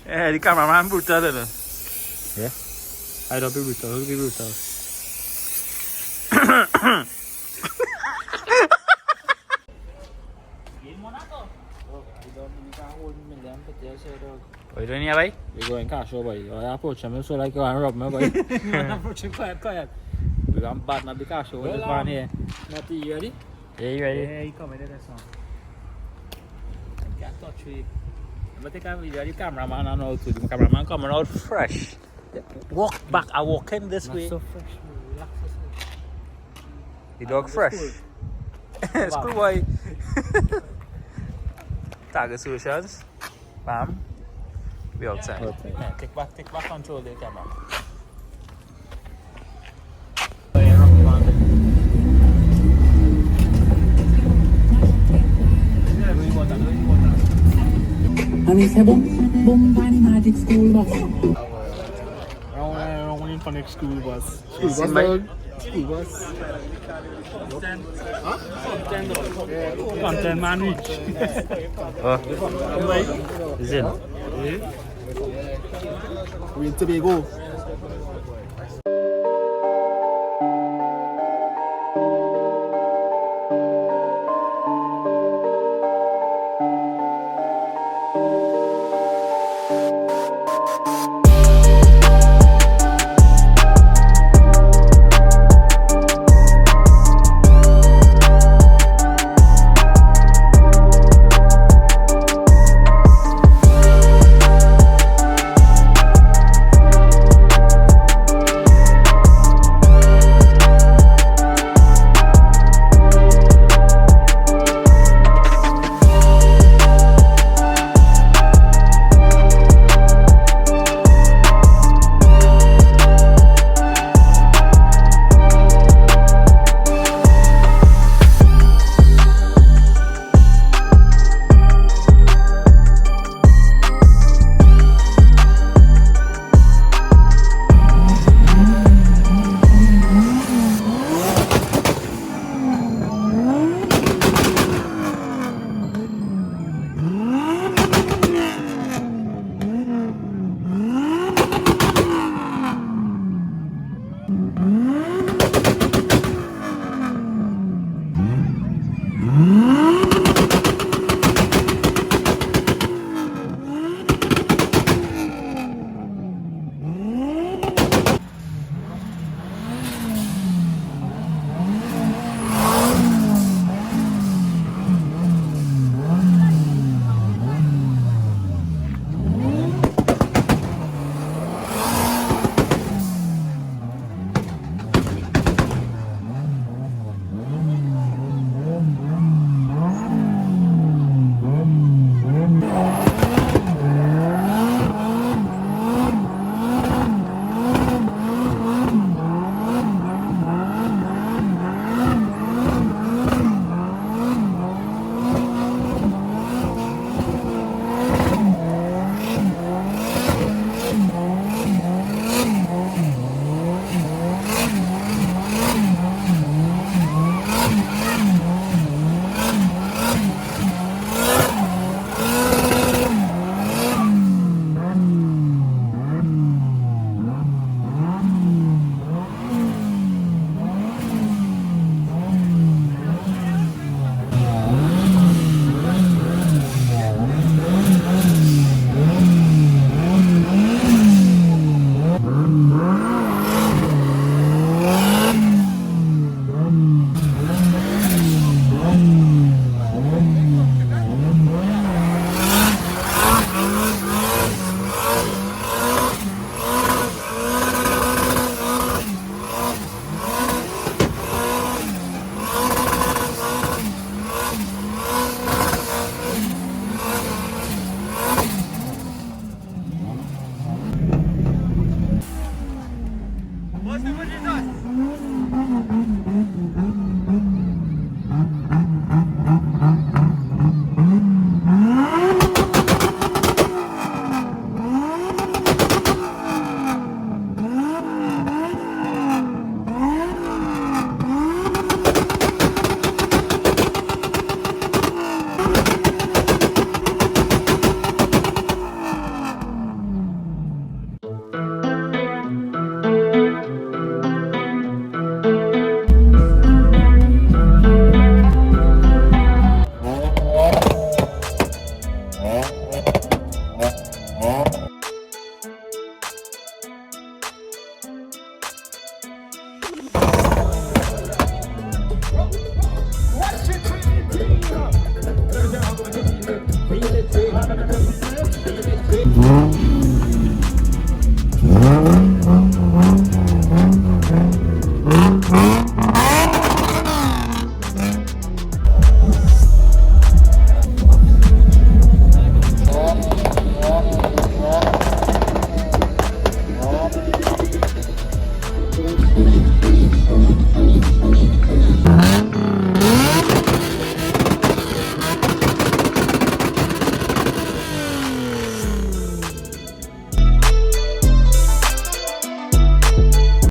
The cameraman brutal, isn't it? Yeah. I don't be brutal. Who'll be brutal? What are you doing here, boy? We're going cash over boy. I approach him so like you want to rub me, boy. Approach him quiet. We're going to bad not the cash over this man here. Not you ready? Yeah, you ready? Yeah, you come in this one. Can't touch you. I'm going to take a video of the cameraman and all too. The cameraman coming out fresh. Walk back. I walk in this way. So fresh. Relax yourself. The dog fresh. School boy. Target solutions. Bam. We outside. Okay. Yeah, take back control of the camera. And it's a boom bunny magic school bus. Round in front of school bus. School bus, dog. School bus. Content man reach. Is it? We're in Tobago.